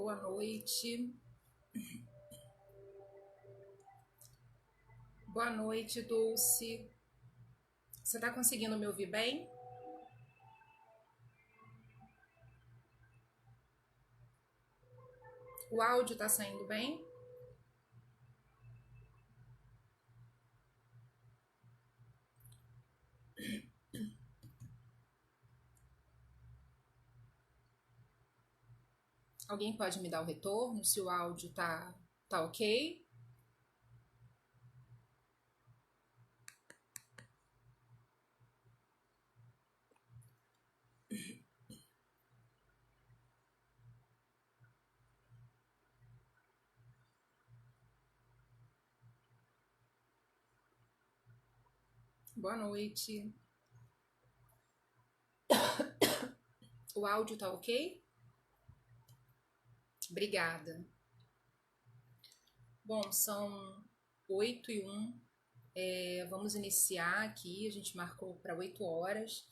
Boa noite. Boa noite, Dulce. Você tá conseguindo me ouvir bem? O áudio tá saindo bem? Alguém pode me dar o retorno se o áudio tá ok? Boa noite. O áudio tá ok? Obrigada. Bom, são 8h01. Vamos iniciar aqui. A gente marcou para 8 horas.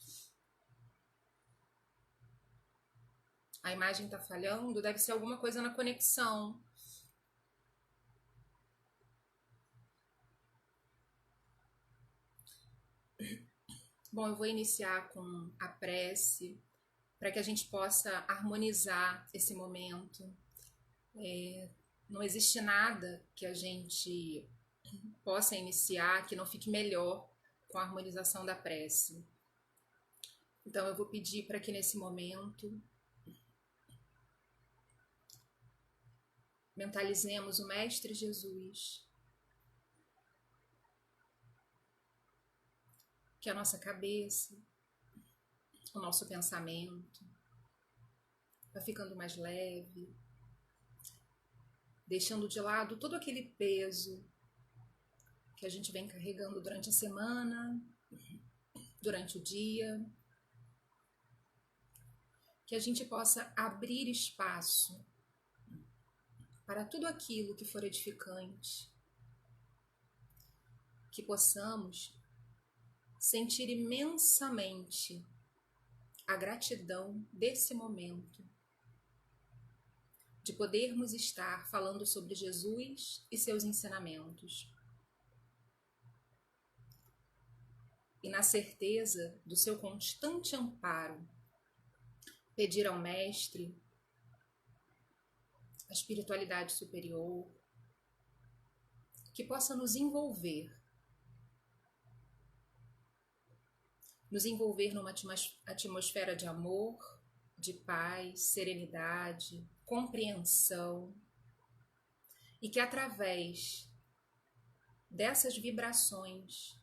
A imagem tá falhando, deve ser alguma coisa na conexão. Bom, eu vou iniciar com a prece para que a gente possa harmonizar esse momento. Não existe nada que a gente possa iniciar que não fique melhor com a harmonização da prece. Então eu vou pedir para que nesse momento mentalizemos o Mestre Jesus, que a nossa cabeça, o nosso pensamento vai ficando mais leve, deixando de lado todo aquele peso que a gente vem carregando durante a semana, durante o dia, que a gente possa abrir espaço para tudo aquilo que for edificante, que possamos sentir imensamente a gratidão desse momento, de podermos estar falando sobre Jesus e seus ensinamentos. E na certeza do seu constante amparo, pedir ao Mestre, a espiritualidade superior, que possa nos envolver numa atmosfera de amor, de paz, serenidade, compreensão, e que através dessas vibrações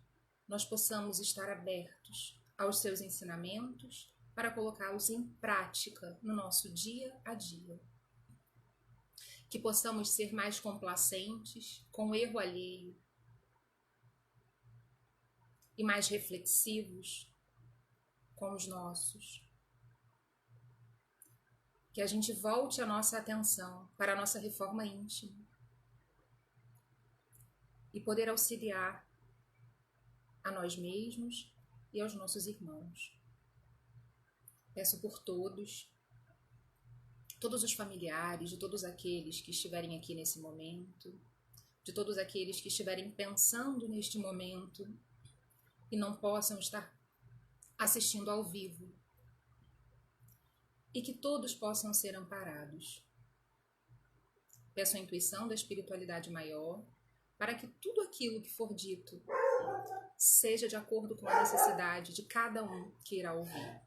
nós possamos estar abertos aos seus ensinamentos para colocá-los em prática no nosso dia a dia. Que possamos ser mais complacentes com o erro alheio e mais reflexivos com os nossos. Que a gente volte a nossa atenção para a nossa reforma íntima e poder auxiliar a nós mesmos e aos nossos irmãos. Peço por todos os familiares, de todos aqueles que estiverem aqui nesse momento, de todos aqueles que estiverem pensando neste momento e não possam estar assistindo ao vivo, e que todos possam ser amparados. Peço a intuição da espiritualidade maior para que tudo aquilo que for dito seja de acordo com a necessidade de cada um que irá ouvir.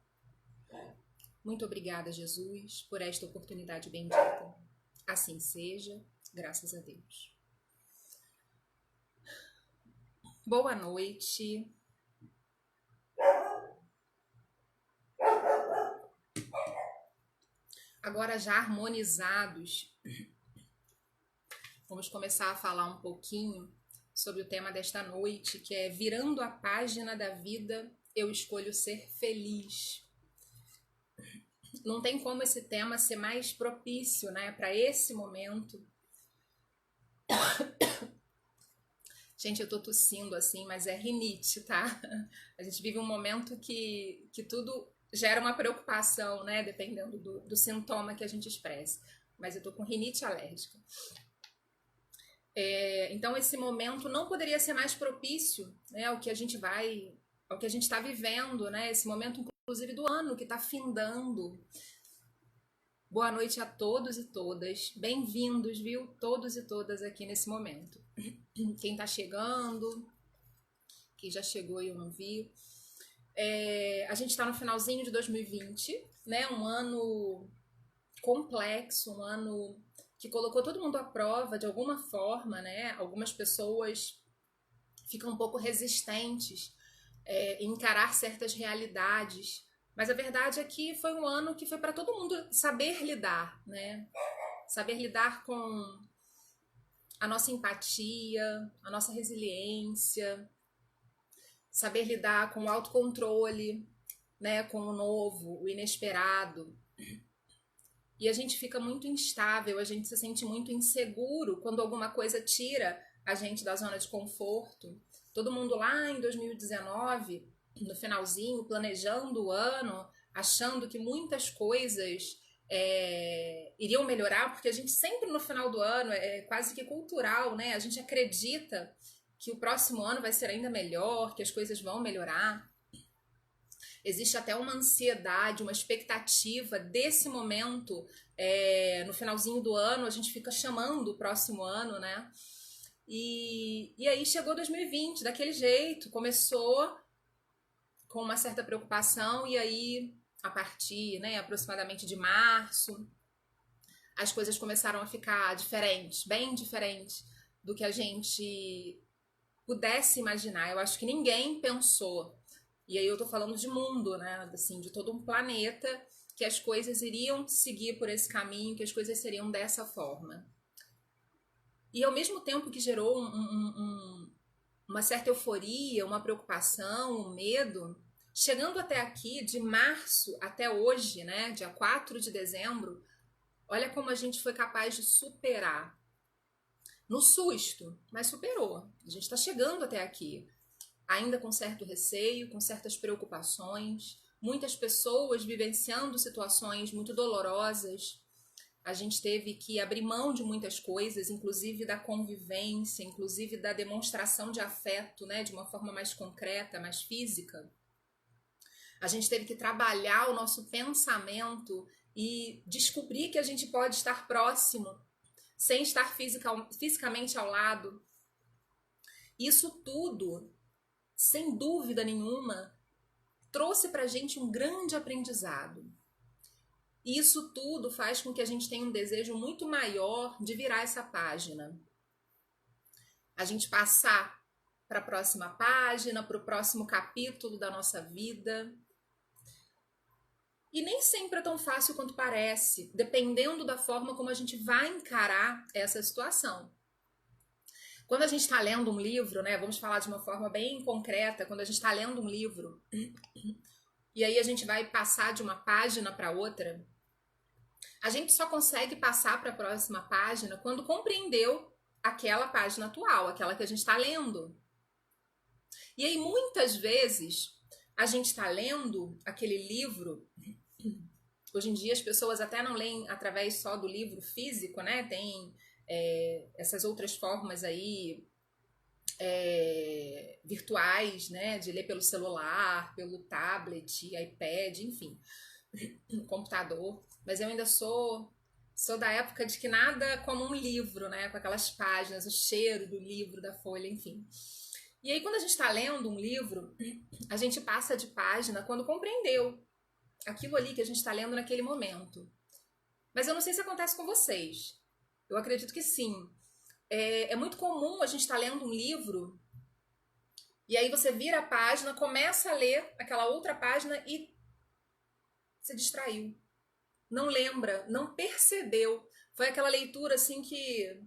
Muito obrigada, Jesus, por esta oportunidade bendita. Assim seja, graças a Deus. Boa noite. Agora já harmonizados, vamos começar a falar um pouquinho sobre o tema desta noite, que é virando a página da vida, eu escolho ser feliz. Não tem como esse tema ser mais propício, né, para esse momento. Gente, eu tô tossindo assim, mas é rinite, tá? A gente vive um momento que tudo gera uma preocupação, né, dependendo do sintoma que a gente expressa. mas eu tô com rinite alérgica. Então esse momento não poderia ser mais propício, né, ao que a gente está vivendo, né, esse momento inclusive do ano que está findando. Boa noite a todos e todas, bem-vindos, viu, todos e todas aqui nesse momento. Quem está chegando, quem já chegou e eu não vi. A gente está no finalzinho de 2020, né, um ano complexo, um ano que colocou todo mundo à prova de alguma forma, né? Algumas pessoas ficam um pouco resistentes em encarar certas realidades, mas a verdade é que foi um ano que foi para todo mundo saber lidar, né? Saber lidar com a nossa empatia, a nossa resiliência, saber lidar com o autocontrole, né? Com o novo, o inesperado. E a gente fica muito instável, a gente se sente muito inseguro quando alguma coisa tira a gente da zona de conforto. Todo mundo lá em 2019, no finalzinho, planejando o ano, achando que muitas coisas iriam melhorar, porque a gente sempre no final do ano, é quase que cultural, né? A gente acredita que o próximo ano vai ser ainda melhor, que as coisas vão melhorar. Existe até uma ansiedade, uma expectativa desse momento. No finalzinho do ano, a gente fica chamando o próximo ano, né? E aí chegou 2020, daquele jeito. Começou com uma certa preocupação, e aí, a partir, né, aproximadamente de março, as coisas começaram a ficar diferentes, bem diferentes do que a gente pudesse imaginar. Eu acho que ninguém pensou. E aí eu tô falando de mundo, né? Assim, de todo um planeta, que as coisas iriam seguir por esse caminho, que as coisas seriam dessa forma. E ao mesmo tempo que gerou uma certa euforia, uma preocupação, um medo, chegando até aqui, de março até hoje, né? Dia 4 de dezembro, olha como a gente foi capaz de superar. No susto, mas superou. A gente está chegando até aqui. Ainda com certo receio, com certas preocupações, muitas pessoas vivenciando situações muito dolorosas. A gente teve que abrir mão de muitas coisas, inclusive da convivência, inclusive da demonstração de afeto, né, de uma forma mais concreta, mais física. A gente teve que trabalhar o nosso pensamento e descobrir que a gente pode estar próximo, sem estar fisicamente ao lado. Isso tudo, sem dúvida nenhuma, trouxe pra gente um grande aprendizado. E isso tudo faz com que a gente tenha um desejo muito maior de virar essa página. A gente passar para a próxima página, para o próximo capítulo da nossa vida. E nem sempre é tão fácil quanto parece, dependendo da forma como a gente vai encarar essa situação. Quando a gente está lendo um livro, né, vamos falar de uma forma bem concreta, quando a gente está lendo um livro e aí a gente vai passar de uma página para outra, a gente só consegue passar para a próxima página quando compreendeu aquela página atual, aquela que a gente está lendo. E aí muitas vezes a gente está lendo aquele livro. Hoje em dia as pessoas até não leem através só do livro físico, né? Tem essas outras formas aí virtuais, né? De ler pelo celular, pelo tablet, iPad, enfim, computador. Mas eu ainda sou da época de que nada como um livro, né? Com aquelas páginas, o cheiro do livro, da folha, enfim. E aí quando a gente está lendo um livro, a gente passa de página quando compreendeu aquilo ali que a gente está lendo naquele momento. Mas eu não sei se acontece com vocês. Eu acredito que sim. É muito comum a gente estar lendo um livro e aí você vira a página, começa a ler aquela outra página e se distraiu. Não lembra, não percebeu. Foi aquela leitura assim que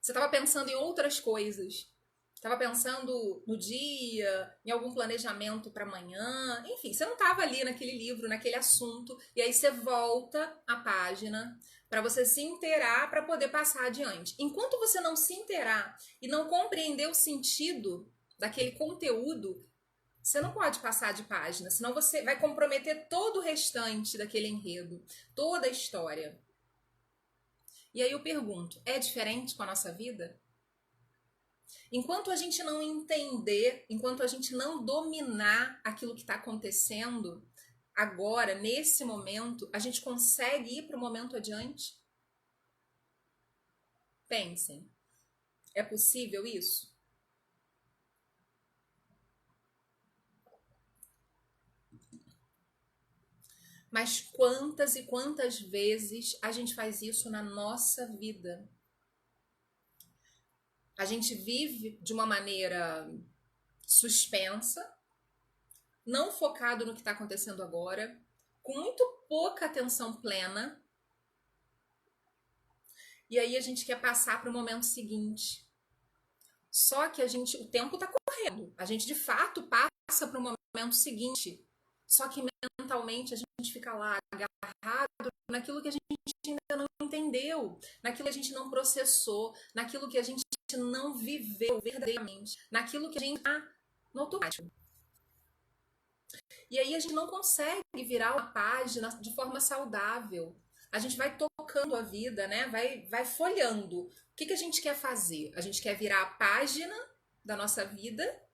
você estava pensando em outras coisas. Estava pensando no dia, em algum planejamento para amanhã, enfim, você não estava ali naquele livro, naquele assunto, e aí você volta a página para você se inteirar para poder passar adiante. Enquanto você não se inteirar e não compreender o sentido daquele conteúdo, você não pode passar de página, senão você vai comprometer todo o restante daquele enredo, toda a história. E aí eu pergunto, é diferente com a nossa vida? Enquanto a gente não entender, enquanto a gente não dominar aquilo que está acontecendo, agora, nesse momento, a gente consegue ir para o momento adiante? Pensem, é possível isso? Mas quantas e quantas vezes a gente faz isso na nossa vida? A gente vive de uma maneira suspensa, não focado no que está acontecendo agora, com muito pouca atenção plena, e aí a gente quer passar para o momento seguinte. Só que o tempo está correndo, a gente de fato passa para o momento seguinte, só que mentalmente a gente fica lá agarrado naquilo que a gente ainda não entendeu, naquilo que a gente não processou, naquilo que a gente não viveu verdadeiramente, naquilo que a gente está no automático. E aí a gente não consegue virar uma página de forma saudável. A gente vai tocando a vida, né? Vai folhando. O que a gente quer fazer? A gente quer virar a página da nossa vida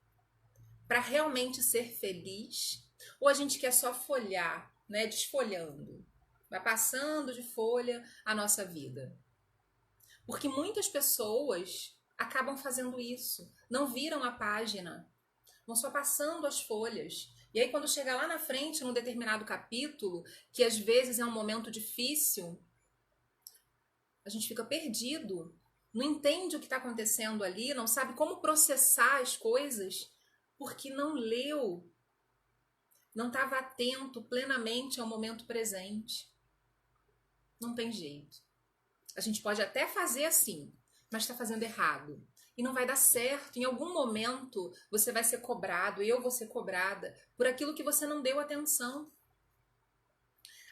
para realmente ser feliz? Ou a gente quer só folhar, né? Desfolhando. Vai passando de folha a nossa vida. Porque muitas pessoas acabam fazendo isso. Não viram a página. Vão só passando as folhas. E aí, quando chega lá na frente, num determinado capítulo, que às vezes é um momento difícil, a gente fica perdido, não entende o que está acontecendo ali, não sabe como processar as coisas, porque não leu, não estava atento plenamente ao momento presente. Não tem jeito. A gente pode até fazer assim, mas está fazendo errado. E não vai dar certo. Em algum momento você vai ser cobrado, eu vou ser cobrada, por aquilo que você não deu atenção.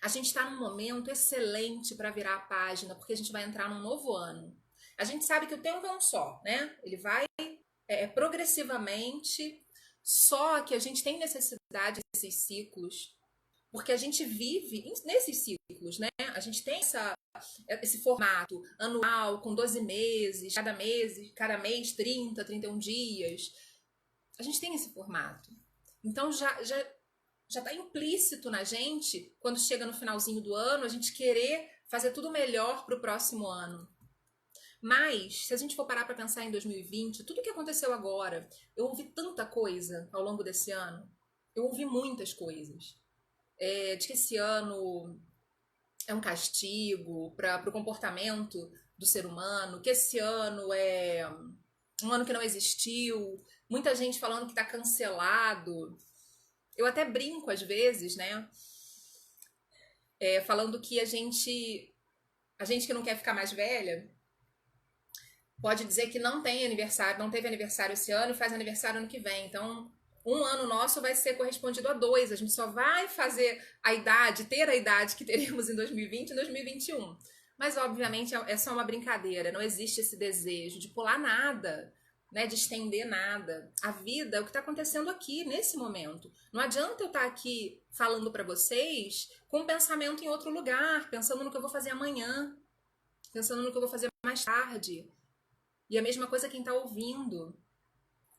A gente está num momento excelente para virar a página, porque a gente vai entrar num novo ano. A gente sabe que o tempo é um só, né? Ele vai progressivamente, só que a gente tem necessidade desses ciclos, porque a gente vive nesses ciclos, né? A gente tem esse formato anual, com 12 meses, cada mês 30, 31 dias. A gente tem esse formato. Então já está implícito na gente, quando chega no finalzinho do ano, a gente querer fazer tudo melhor para o próximo ano. Mas, se a gente for parar para pensar em 2020, tudo que aconteceu agora, eu ouvi tanta coisa ao longo desse ano. Eu ouvi muitas coisas. De que esse ano é um castigo para o comportamento do ser humano, que esse ano é um ano que não existiu, muita gente falando que está cancelado. Eu até brinco às vezes, né? Falando que a gente que não quer ficar mais velha, pode dizer que não tem aniversário, não teve aniversário esse ano e faz aniversário ano que vem. Então, um ano nosso vai ser correspondido a dois. A gente só vai fazer ter a idade que teremos em 2020 e 2021. Mas, obviamente, é só uma brincadeira. Não existe esse desejo de pular nada, né, de estender nada. A vida é o que está acontecendo aqui, nesse momento. Não adianta eu estar aqui falando para vocês com um pensamento em outro lugar, pensando no que eu vou fazer amanhã, pensando no que eu vou fazer mais tarde. E a mesma coisa quem está ouvindo.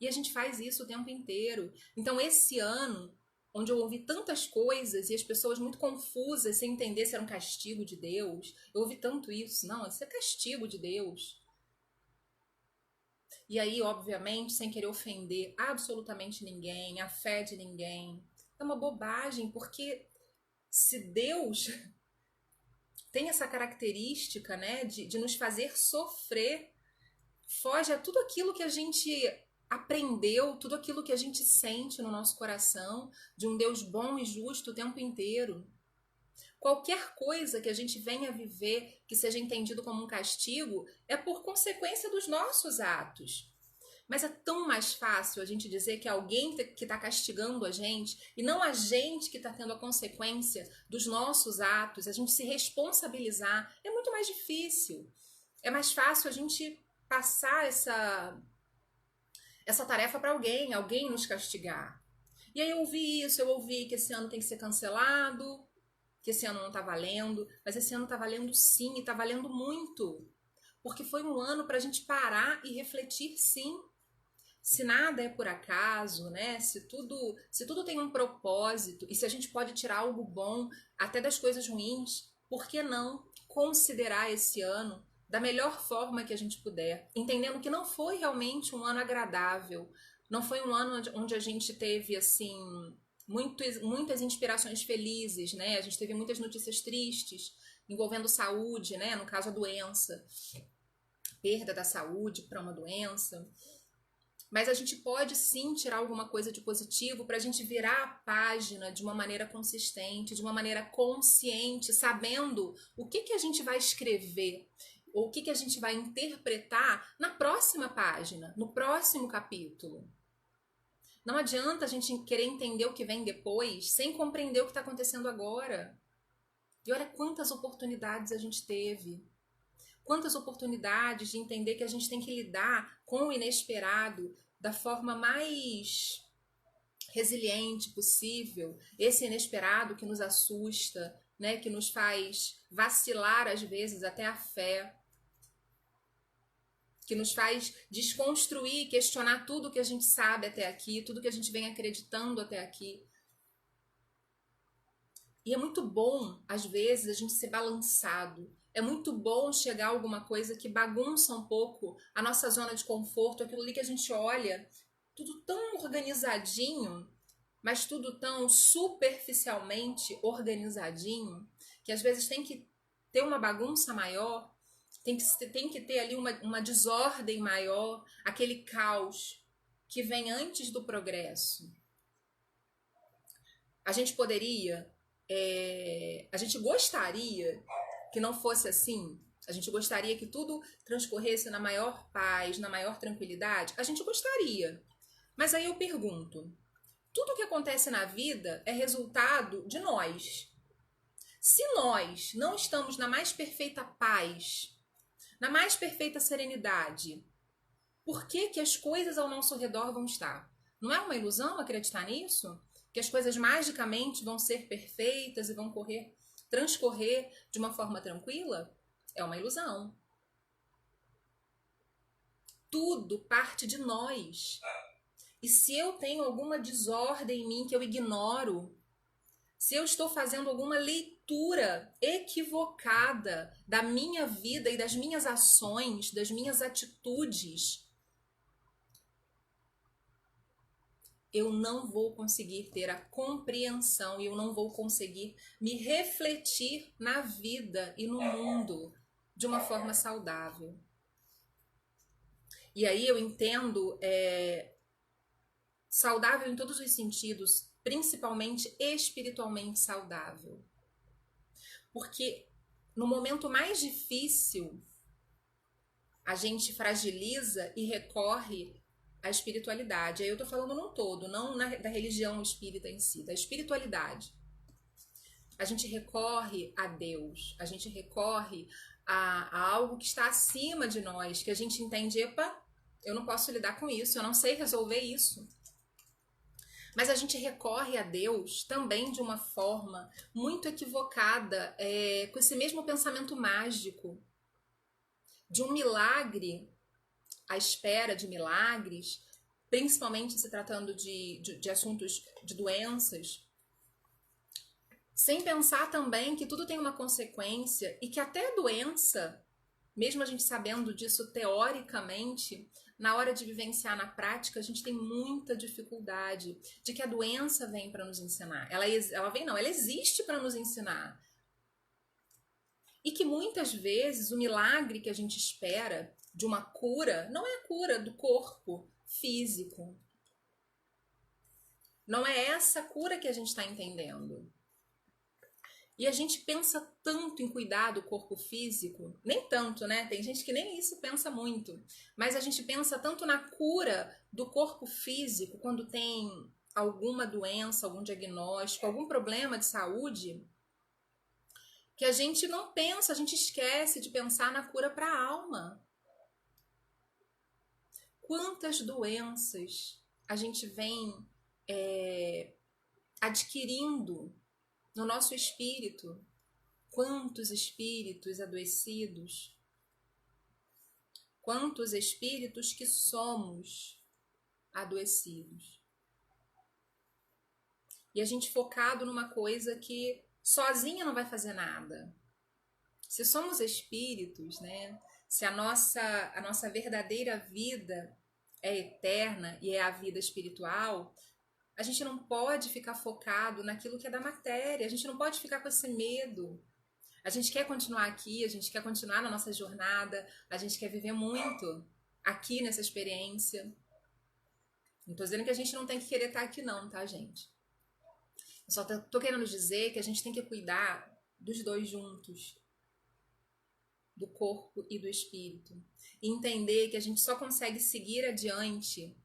E a gente faz isso o tempo inteiro. Então, esse ano, onde eu ouvi tantas coisas e as pessoas muito confusas, sem entender se era um castigo de Deus, eu ouvi tanto isso. Não, isso é castigo de Deus. E aí, obviamente, sem querer ofender absolutamente ninguém, a fé de ninguém. É uma bobagem, porque se Deus tem essa característica, né, de nos fazer sofrer, foge a tudo aquilo que a gente aprendeu, tudo aquilo que a gente sente no nosso coração, de um Deus bom e justo o tempo inteiro. Qualquer coisa que a gente venha viver que seja entendido como um castigo é por consequência dos nossos atos. Mas é tão mais fácil a gente dizer que é alguém que está castigando a gente e não a gente que está tendo a consequência dos nossos atos, a gente se responsabilizar. É muito mais difícil. É mais fácil a gente passar essa tarefa para alguém nos castigar. E aí eu ouvi isso, eu ouvi que esse ano tem que ser cancelado. que esse ano não tá valendo, mas esse ano tá valendo sim, e tá valendo muito. Porque foi um ano para a gente parar e refletir sim. Se nada é por acaso, né? Se tudo tem um propósito, e se a gente pode tirar algo bom até das coisas ruins, por que não considerar esse ano da melhor forma que a gente puder, entendendo que não foi realmente um ano agradável, não foi um ano onde a gente teve assim muitas inspirações felizes, né? A gente teve muitas notícias tristes envolvendo saúde, né? No caso a doença, perda da saúde para uma doença. Mas a gente pode sim tirar alguma coisa de positivo para a gente virar a página de uma maneira consistente, de uma maneira consciente, sabendo o que a gente vai escrever, ou o que a gente vai interpretar na próxima página, no próximo capítulo. Não adianta a gente querer entender o que vem depois sem compreender o que está acontecendo agora. E olha quantas oportunidades a gente teve. Quantas oportunidades de entender que a gente tem que lidar com o inesperado da forma mais resiliente possível. Esse inesperado que nos assusta, né, que nos faz vacilar às vezes até a fé, que nos faz desconstruir, questionar tudo que a gente sabe até aqui, tudo que a gente vem acreditando até aqui. E é muito bom, às vezes, a gente ser balançado. É muito bom chegar a alguma coisa que bagunça um pouco a nossa zona de conforto, aquilo ali que a gente olha, tudo tão organizadinho, mas tudo tão superficialmente organizadinho, que às vezes tem que ter uma bagunça maior, tem que ter ali uma desordem maior, aquele caos que vem antes do progresso. A gente poderia, a gente gostaria que não fosse assim? A gente gostaria que tudo transcorresse na maior paz, na maior tranquilidade? A gente gostaria. Mas aí eu pergunto, tudo que acontece na vida é resultado de nós. Se nós não estamos na mais perfeita paz, na mais perfeita serenidade, por que as coisas ao nosso redor vão estar? Não é uma ilusão acreditar nisso? Que as coisas magicamente vão ser perfeitas e vão transcorrer de uma forma tranquila? É uma ilusão. Tudo parte de nós. E se eu tenho alguma desordem em mim que eu ignoro, se eu estou fazendo alguma leitura equivocada da minha vida e das minhas ações, das minhas atitudes, eu não vou conseguir ter a compreensão e eu não vou conseguir me refletir na vida e no mundo de uma forma saudável. E aí eu entendo saudável em todos os sentidos, principalmente espiritualmente saudável. Porque no momento mais difícil, a gente fragiliza e recorre à espiritualidade. Aí eu tô falando num todo, não da religião espírita em si, da espiritualidade. A gente recorre a Deus, a gente recorre a algo que está acima de nós, que a gente entende, epa, eu não posso lidar com isso, eu não sei resolver isso. Mas a gente recorre a Deus também de uma forma muito equivocada, com esse mesmo pensamento mágico, de um milagre, à espera de milagres, principalmente se tratando de assuntos de doenças, sem pensar também que tudo tem uma consequência e que até a doença, mesmo a gente sabendo disso teoricamente, na hora de vivenciar na prática, a gente tem muita dificuldade de que a doença vem para nos ensinar. Ela existe para nos ensinar. E que muitas vezes o milagre que a gente espera de uma cura não é a cura do corpo físico. Não é essa cura que a gente está entendendo. E a gente pensa tanto em cuidar do corpo físico, nem tanto, né? Tem gente que nem isso pensa muito. Mas a gente pensa tanto na cura do corpo físico quando tem alguma doença, algum diagnóstico, algum problema de saúde, que a gente não pensa, a gente esquece de pensar na cura para a alma. Quantas doenças a gente vem adquirindo no nosso espírito. Quantos espíritos adoecidos, quantos espíritos que somos adoecidos. E a gente focado numa coisa que sozinha não vai fazer nada. Se somos espíritos, né? Se a nossa verdadeira vida é eterna e é a vida espiritual, a gente não pode ficar focado naquilo que é da matéria, a gente não pode ficar com esse medo. A gente quer continuar aqui, a gente quer continuar na nossa jornada, a gente quer viver muito aqui nessa experiência. Não tô dizendo que a gente não tem que querer estar aqui não, tá, gente? Eu só tô querendo dizer que a gente tem que cuidar dos dois juntos, do corpo e do espírito. E entender que a gente só consegue seguir adiante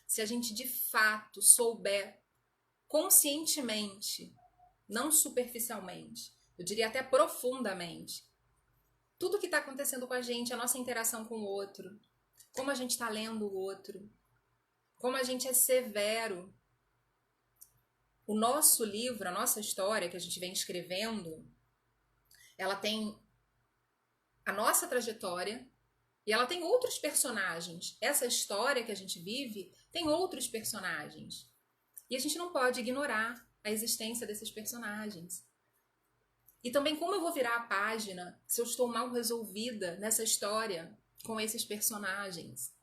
se a gente de fato souber conscientemente, não superficialmente, eu diria até profundamente, tudo que está acontecendo com a gente, a nossa interação com o outro, como a gente está lendo o outro, como a gente é severo. O nosso livro, a nossa história que a gente vem escrevendo, ela tem a nossa trajetória e ela tem outros personagens. Essa história que a gente vive tem outros personagens. E a gente não pode ignorar a existência desses personagens. E também como eu vou virar a página se eu estou mal resolvida nessa história com esses personagens,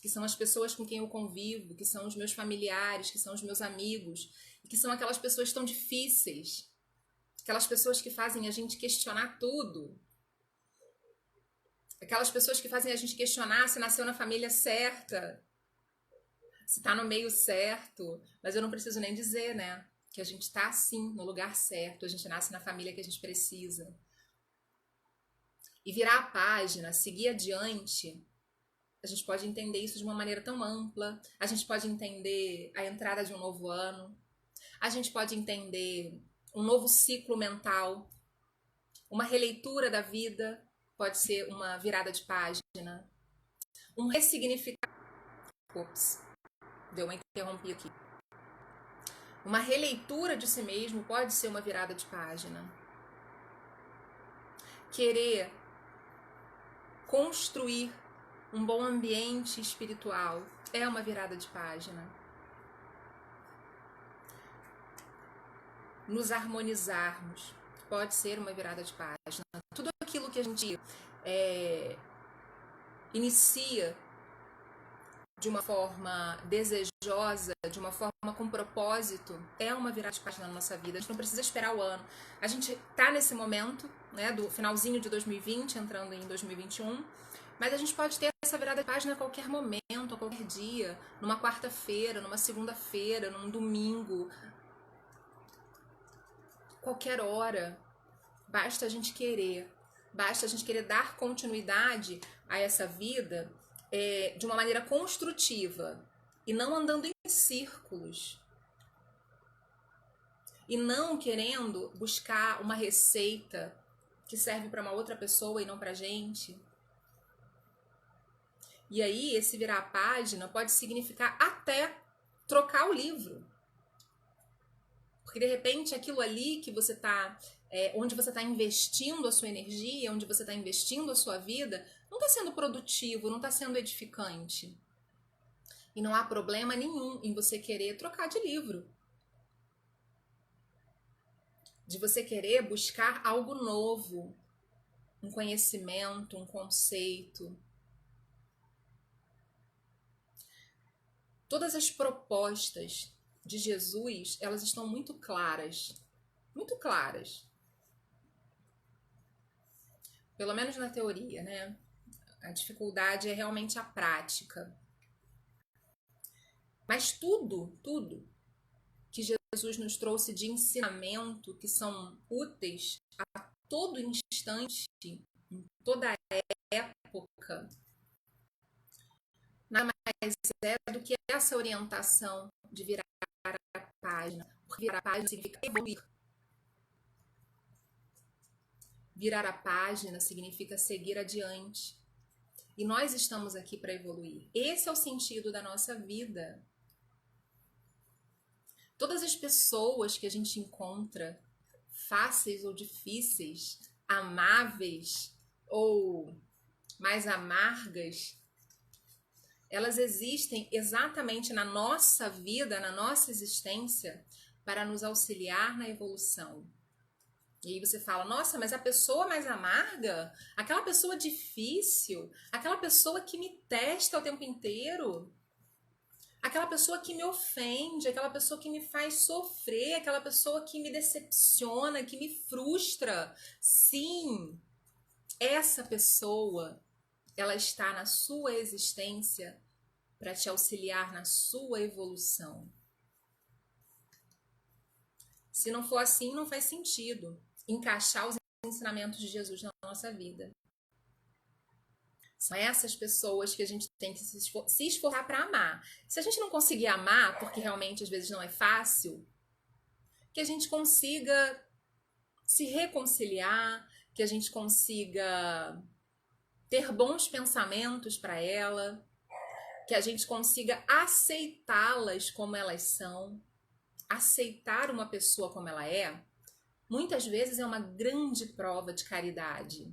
que são as pessoas com quem eu convivo, que são os meus familiares, que são os meus amigos, e que são aquelas pessoas tão difíceis, aquelas pessoas que fazem a gente questionar tudo, aquelas pessoas que fazem a gente questionar se nasceu na família certa, se tá no meio certo, mas eu não preciso nem dizer, né? Que a gente tá sim no lugar certo, a gente nasce na família que a gente precisa. E virar a página, seguir adiante, a gente pode entender isso de uma maneira tão ampla, a gente pode entender a entrada de um novo ano, a gente pode entender um novo ciclo mental, uma releitura da vida, pode ser uma virada de página, um ressignificado. Ops, deu uma interrompi aqui. Uma releitura de si mesmo pode ser uma virada de página. Querer construir um bom ambiente espiritual é uma virada de página. Nos harmonizarmos pode ser uma virada de página. Tudo aquilo que a gente inicia de uma forma desejosa, de uma forma com propósito, é uma virada de página na nossa vida. A gente não precisa esperar o ano. A gente tá nesse momento, né, do finalzinho de 2020, entrando em 2021, mas a gente pode ter essa virada de página a qualquer momento, a qualquer dia, numa quarta-feira, numa segunda-feira, num domingo, qualquer hora. Basta a gente querer. Basta a gente querer dar continuidade a essa vida de uma maneira construtiva e não andando em círculos. E não querendo buscar uma receita que serve para uma outra pessoa e não para gente. E aí, esse virar a página pode significar até trocar o livro. Porque de repente aquilo ali que você está, onde você está investindo a sua energia, onde você está investindo a sua vida, não está sendo produtivo, não está sendo edificante. E não há problema nenhum em você querer trocar de livro. De você querer buscar algo novo, um conhecimento, um conceito. Todas as propostas de Jesus, elas estão muito claras. Muito claras. Pelo menos na teoria, né? A dificuldade é realmente a prática. Mas tudo que Jesus nos trouxe de ensinamento, que são úteis a todo instante, em toda época, nada mais é do que essa orientação de virar a página. Porque virar a página significa evoluir. Virar a página significa seguir adiante. E nós estamos aqui para evoluir. Esse é o sentido da nossa vida. Todas as pessoas que a gente encontra, fáceis ou difíceis, amáveis ou mais amargas, elas existem exatamente na nossa vida, na nossa existência, para nos auxiliar na evolução. E aí você fala, nossa, mas a pessoa mais amarga, aquela pessoa difícil, aquela pessoa que me testa o tempo inteiro, aquela pessoa que me ofende, aquela pessoa que me faz sofrer, aquela pessoa que me decepciona, que me frustra. Sim, essa pessoa, ela está na sua existência para te auxiliar na sua evolução. Se não for assim, não faz sentido encaixar os ensinamentos de Jesus na nossa vida. São essas pessoas que a gente tem que se esforçar para amar. Se a gente não conseguir amar, porque realmente às vezes não é fácil, que a gente consiga se reconciliar, que a gente consiga ter bons pensamentos para ela, que a gente consiga aceitá-las como elas são. Aceitar uma pessoa como ela é, muitas vezes é uma grande prova de caridade.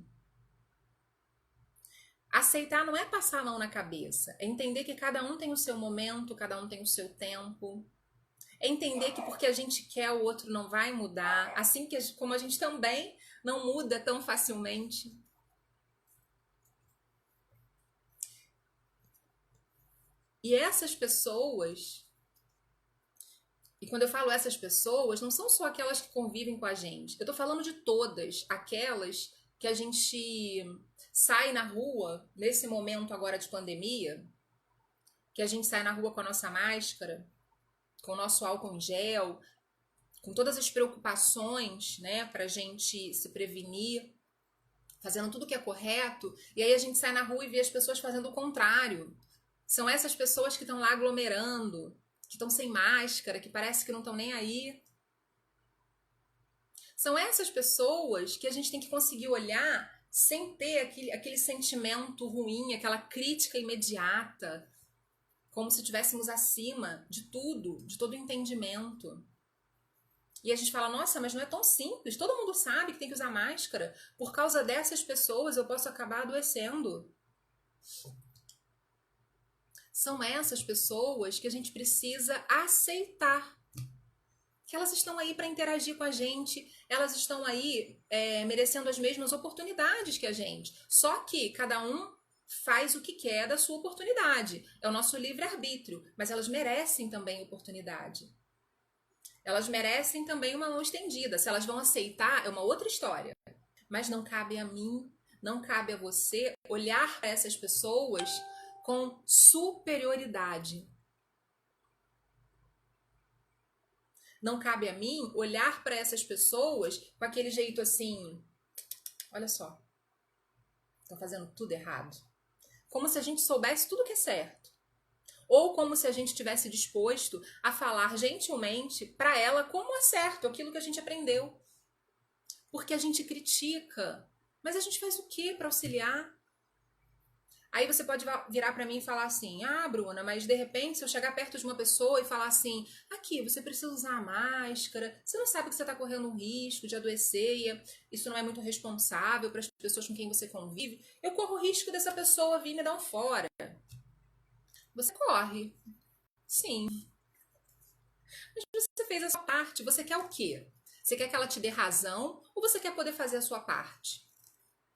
Aceitar não é passar a mão na cabeça, é entender que cada um tem o seu momento, cada um tem o seu tempo. É entender que porque a gente quer, o outro não vai mudar, assim como a gente também não muda tão facilmente. E essas pessoas, e quando eu falo essas pessoas, não são só aquelas que convivem com a gente. Eu tô falando de todas, aquelas que a gente sai na rua, nesse momento agora de pandemia, que a gente sai na rua com a nossa máscara, com o nosso álcool em gel, com todas as preocupações, né, pra gente se prevenir, fazendo tudo que é correto, e aí a gente sai na rua e vê as pessoas fazendo o contrário. São essas pessoas que estão lá aglomerando, que estão sem máscara, que parece que não estão nem aí. São essas pessoas que a gente tem que conseguir olhar sem ter aquele sentimento ruim, aquela crítica imediata, como se estivéssemos acima de tudo, de todo entendimento. E a gente fala, nossa, mas não é tão simples, todo mundo sabe que tem que usar máscara, por causa dessas pessoas eu posso acabar adoecendo. São essas pessoas que a gente precisa aceitar. Que elas estão aí para interagir com a gente, elas estão aí merecendo as mesmas oportunidades que a gente. Só que cada um faz o que quer da sua oportunidade. É o nosso livre-arbítrio, mas elas merecem também oportunidade. Elas merecem também uma mão estendida. Se elas vão aceitar, é uma outra história. Mas não cabe a mim, não cabe a você olhar para essas pessoas com superioridade. Não cabe a mim olhar para essas pessoas com aquele jeito assim, olha só, estão fazendo tudo errado. Como se a gente soubesse tudo que é certo. Ou como se a gente estivesse disposto a falar gentilmente para ela como é certo, aquilo que a gente aprendeu. Porque a gente critica, mas a gente faz o quê para auxiliar? Aí você pode virar para mim e falar assim, ah, Bruna, mas de repente se eu chegar perto de uma pessoa e falar assim, aqui, você precisa usar a máscara, você não sabe que você está correndo um risco de adoecer e isso não é muito responsável para as pessoas com quem você convive, eu corro o risco dessa pessoa vir me dar um fora. Você corre, sim. Mas você fez a sua parte, você quer o quê? Você quer que ela te dê razão ou você quer poder fazer a sua parte?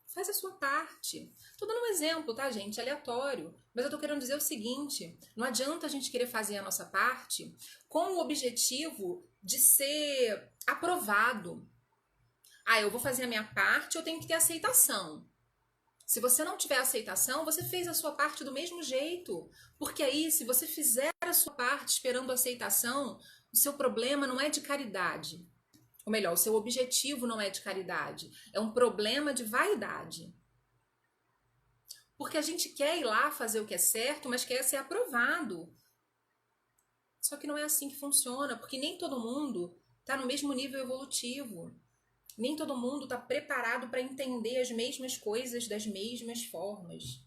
Faz a sua parte. Tô dando um exemplo, tá, gente? Aleatório. Mas eu tô querendo dizer o seguinte: não adianta a gente querer fazer a nossa parte com o objetivo de ser aprovado. Ah, eu vou fazer a minha parte, eu tenho que ter aceitação. Se você não tiver aceitação, você fez a sua parte do mesmo jeito. Porque aí, se você fizer a sua parte esperando aceitação, o seu problema não é de caridade. Ou melhor, o seu objetivo não é de caridade, é um problema de vaidade. Porque a gente quer ir lá fazer o que é certo, mas quer ser aprovado. Só que não é assim que funciona, porque nem todo mundo está no mesmo nível evolutivo. Nem todo mundo está preparado para entender as mesmas coisas das mesmas formas.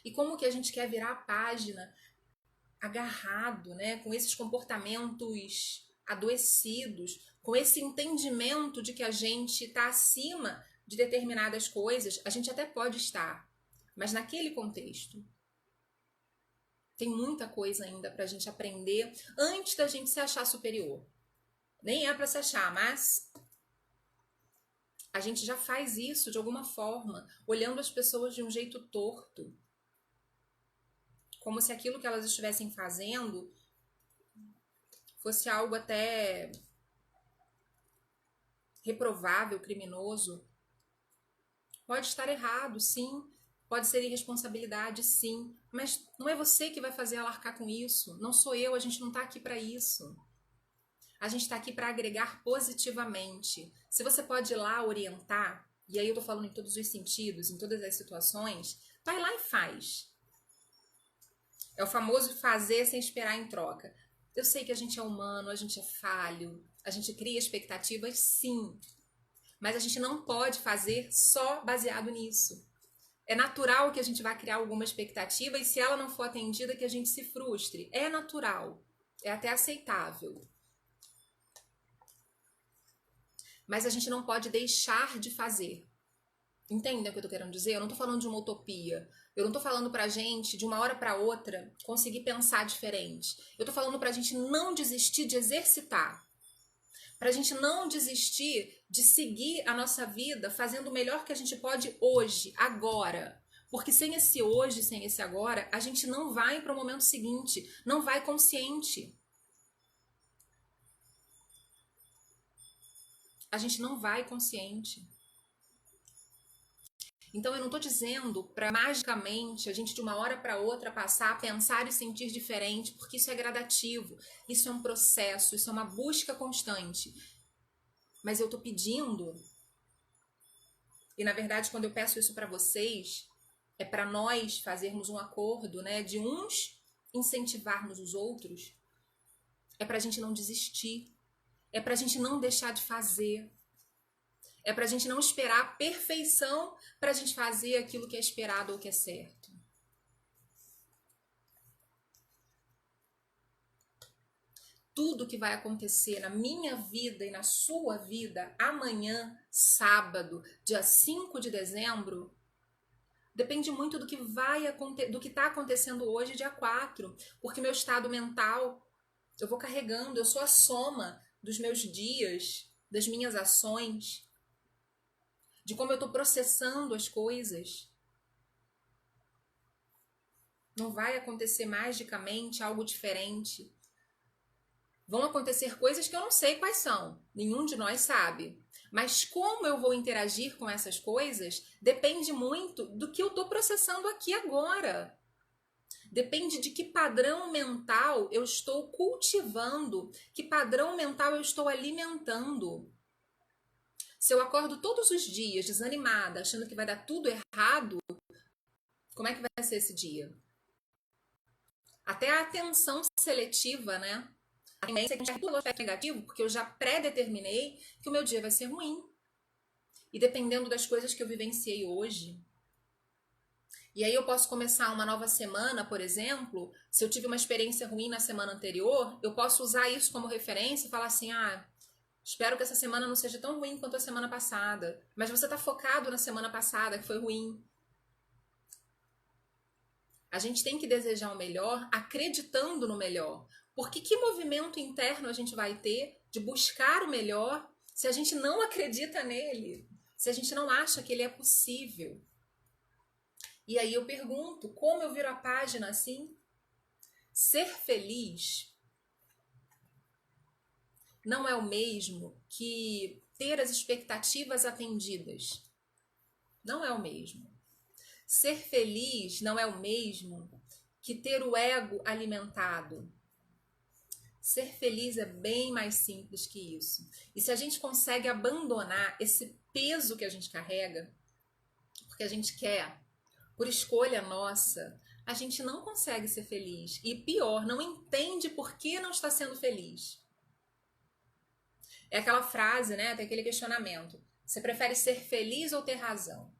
E como que a gente quer virar a página agarrado, né, com esses comportamentos adoecidos, com esse entendimento de que a gente está acima de determinadas coisas, a gente até pode estar, mas naquele contexto. Tem muita coisa ainda para a gente aprender antes da gente se achar superior. Nem é para se achar, mas a gente já faz isso de alguma forma, olhando as pessoas de um jeito torto. Como se aquilo que elas estivessem fazendo fosse algo até reprovável, criminoso. Pode estar errado, sim. Pode ser irresponsabilidade, sim. Mas não é você que vai fazer ela arcar com isso. Não sou eu, a gente não está aqui para isso. A gente está aqui para agregar positivamente. Se você pode ir lá orientar, e aí eu tô falando em todos os sentidos, em todas as situações, vai lá e faz. É o famoso fazer sem esperar em troca. Eu sei que a gente é humano, a gente é falho, a gente cria expectativas, sim. Mas a gente não pode fazer só baseado nisso. É natural que a gente vá criar alguma expectativa e se ela não for atendida, que a gente se frustre. É natural. É até aceitável. Mas a gente não pode deixar de fazer. Entendem o que eu tô querendo dizer? Eu não tô falando de uma utopia. Eu não tô falando pra gente, de uma hora pra outra, conseguir pensar diferente. Eu tô falando pra gente não desistir de exercitar. Pra gente não desistir de seguir a nossa vida fazendo o melhor que a gente pode hoje, agora. Porque sem esse hoje, sem esse agora, a gente não vai para o momento seguinte, não vai consciente. A gente não vai consciente. Então eu não estou dizendo para magicamente a gente de uma hora para outra passar a pensar e sentir diferente, porque isso é gradativo, isso é um processo, isso é uma busca constante. Mas eu estou pedindo, e na verdade quando eu peço isso para vocês, é para nós fazermos um acordo, né, de uns incentivarmos os outros, é para a gente não desistir, é para a gente não deixar de fazer, é para a gente não esperar a perfeição para a gente fazer aquilo que é esperado ou que é certo. Tudo que vai acontecer na minha vida e na sua vida amanhã, sábado, dia 5 de dezembro, depende muito do que do que está acontecendo hoje, dia 4, porque meu estado mental, eu vou carregando, eu sou a soma dos meus dias, das minhas ações, de como eu estou processando as coisas. Não vai acontecer magicamente algo diferente. Vão acontecer coisas que eu não sei quais são, nenhum de nós sabe. Mas como eu vou interagir com essas coisas depende muito do que eu estou processando aqui agora. Depende de que padrão mental eu estou cultivando, que padrão mental eu estou alimentando. Se eu acordo todos os dias desanimada, achando que vai dar tudo errado, como é que vai ser esse dia? Até a atenção seletiva, né? A tendência é que eu tudo aspecto negativo, porque eu já pré-determinei que o meu dia vai ser ruim. E dependendo das coisas que eu vivenciei hoje, e aí eu posso começar uma nova semana, por exemplo, se eu tive uma experiência ruim na semana anterior, eu posso usar isso como referência e falar assim, espero que essa semana não seja tão ruim quanto a semana passada. Mas você está focado na semana passada, que foi ruim. A gente tem que desejar o melhor, acreditando no melhor. Porque que movimento interno a gente vai ter de buscar o melhor se a gente não acredita nele? Se a gente não acha que ele é possível? E aí eu pergunto, como eu viro a página assim? Ser feliz não é o mesmo que ter as expectativas atendidas. Não é o mesmo. Ser feliz não é o mesmo que ter o ego alimentado. Ser feliz é bem mais simples que isso. E se a gente consegue abandonar esse peso que a gente carrega, porque a gente quer, por escolha nossa, a gente não consegue ser feliz. E pior, não entende por que não está sendo feliz. É aquela frase, né? Tem aquele questionamento. Você prefere ser feliz ou ter razão?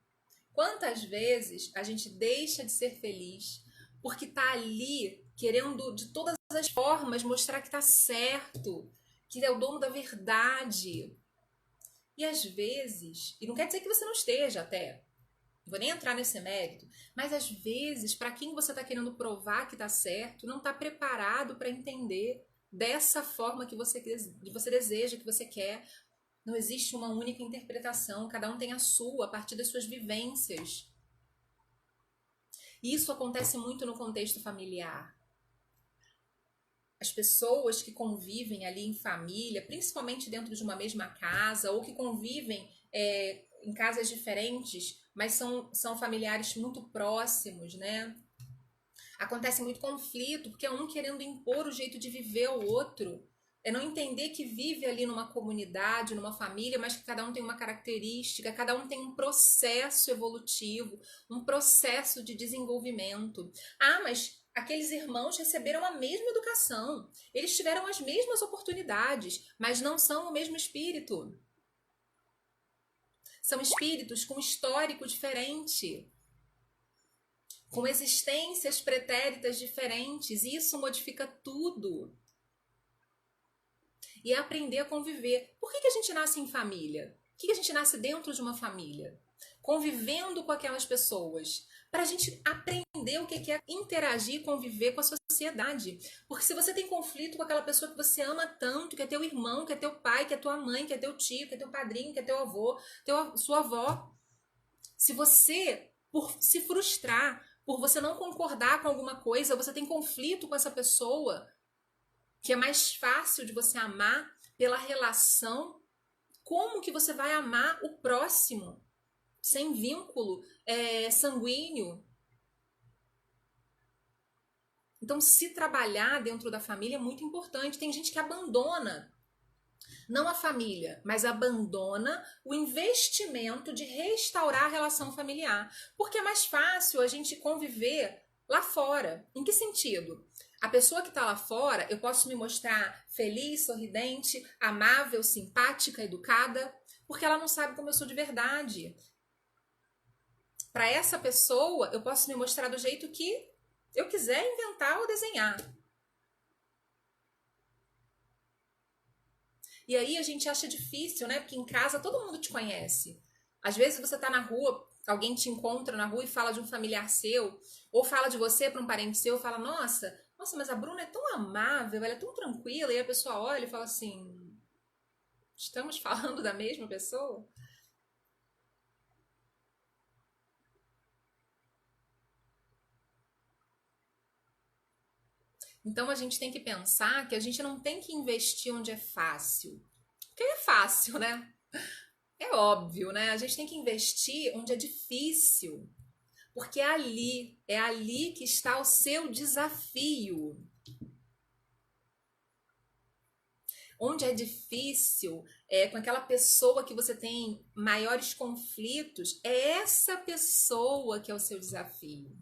Quantas vezes a gente deixa de ser feliz porque tá ali querendo de todas as formas mostrar que tá certo, que é o dono da verdade. E às vezes, e não quer dizer que você não esteja até, não vou nem entrar nesse mérito, mas às vezes, para quem você está querendo provar que tá certo, não está preparado para entender dessa forma que você deseja, que você quer. Não existe uma única interpretação, cada um tem a sua, a partir das suas vivências. E isso acontece muito no contexto familiar. As pessoas que convivem ali em família, principalmente dentro de uma mesma casa, ou que convivem em casas diferentes, mas são familiares muito próximos, né? Acontece muito conflito, porque é um querendo impor o jeito de viver ao outro. É não entender que vive ali numa comunidade, numa família, mas que cada um tem uma característica, cada um tem um processo evolutivo, um processo de desenvolvimento. Ah, mas aqueles irmãos receberam a mesma educação, eles tiveram as mesmas oportunidades, mas não são o mesmo espírito. São espíritos com histórico diferente, com existências pretéritas diferentes, e isso modifica tudo. E é aprender a conviver. Por que a gente nasce em família? Por que a gente nasce dentro de uma família? Convivendo com aquelas pessoas. Para a gente aprender o que é interagir e conviver com a sociedade. Porque se você tem conflito com aquela pessoa que você ama tanto, que é teu irmão, que é teu pai, que é tua mãe, que é teu tio, que é teu padrinho, que é teu avô, sua avó. Se você, por se frustrar, por você não concordar com alguma coisa, você tem conflito com essa pessoa, que é mais fácil de você amar pela relação, como que você vai amar o próximo sem vínculo sanguíneo? Então, se trabalhar dentro da família é muito importante. Tem gente que abandona, não a família, mas abandona o investimento de restaurar a relação familiar, porque é mais fácil a gente conviver lá fora. Em que sentido? A pessoa que está lá fora, eu posso me mostrar feliz, sorridente, amável, simpática, educada, porque ela não sabe como eu sou de verdade. Para essa pessoa, eu posso me mostrar do jeito que eu quiser inventar ou desenhar. E aí a gente acha difícil, né? Porque em casa todo mundo te conhece. Às vezes você tá na rua, alguém te encontra na rua e fala de um familiar seu, ou fala de você para um parente seu, fala: nossa, mas a Bruna é tão amável, ela é tão tranquila. E a pessoa olha e fala assim: estamos falando da mesma pessoa? Então a gente tem que pensar que a gente não tem que investir onde é fácil. Porque é fácil, né? É óbvio, né? A gente tem que investir onde é difícil. Porque é ali que está o seu desafio. Onde é difícil, com aquela pessoa que você tem maiores conflitos, é essa pessoa que é o seu desafio.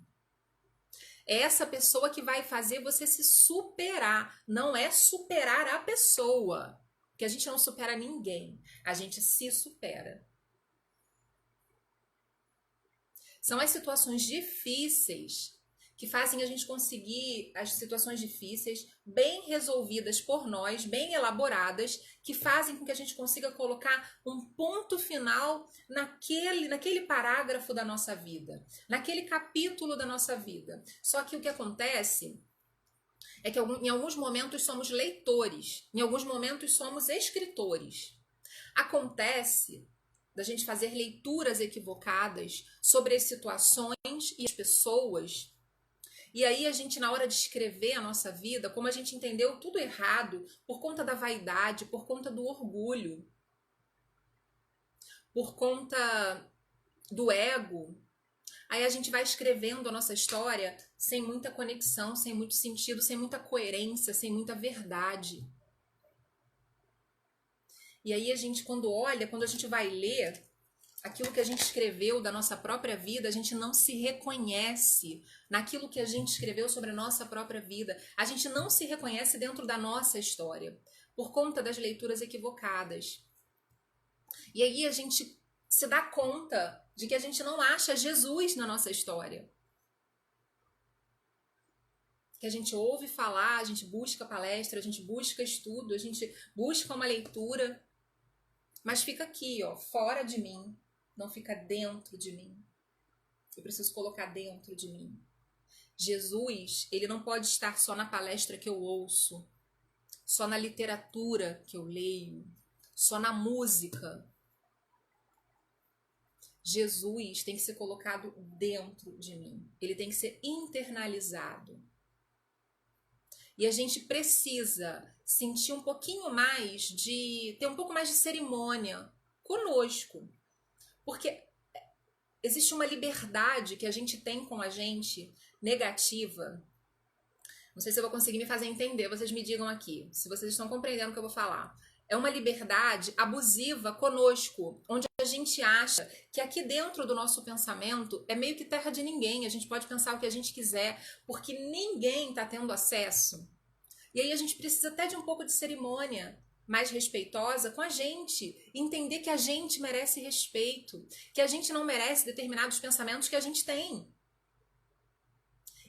É essa pessoa que vai fazer você se superar. Não é superar a pessoa. Porque a gente não supera ninguém. A gente se supera. São as situações difíceis que fazem a gente conseguir as situações difíceis bem resolvidas por nós, bem elaboradas, que fazem com que a gente consiga colocar um ponto final naquele parágrafo da nossa vida, naquele capítulo da nossa vida. Só que o que acontece é que em alguns momentos somos leitores, em alguns momentos somos escritores. Acontece da gente fazer leituras equivocadas sobre as situações e as pessoas. E aí a gente, na hora de escrever a nossa vida, como a gente entendeu tudo errado, por conta da vaidade, por conta do orgulho, por conta do ego, aí a gente vai escrevendo a nossa história sem muita conexão, sem muito sentido, sem muita coerência, sem muita verdade. E aí a gente, quando a gente vai ler aquilo que a gente escreveu da nossa própria vida, a gente não se reconhece naquilo que a gente escreveu sobre a nossa própria vida. A gente não se reconhece dentro da nossa história, por conta das leituras equivocadas. E aí a gente se dá conta de que a gente não acha Jesus na nossa história. que a gente ouve falar, a gente busca palestra, a gente busca estudo, a gente busca uma leitura, mas fica aqui, ó, fora de mim, não fica dentro de mim. Eu preciso colocar dentro de mim. Jesus, ele não pode estar só na palestra que eu ouço, só na literatura que eu leio, só na música. Jesus tem que ser colocado dentro de mim. Ele tem que ser internalizado. E a gente precisa sentir um pouquinho mais ter um pouco mais de cerimônia conosco. Porque existe uma liberdade que a gente tem com a gente negativa. Não sei se eu vou conseguir me fazer entender, vocês me digam aqui, se vocês estão compreendendo o que eu vou falar. É uma liberdade abusiva conosco, onde a gente acha que aqui dentro do nosso pensamento é meio que terra de ninguém, a gente pode pensar o que a gente quiser, porque ninguém está tendo acesso. E aí a gente precisa até de um pouco de cerimônia mais respeitosa com a gente, entender que a gente merece respeito, que a gente não merece determinados pensamentos que a gente tem.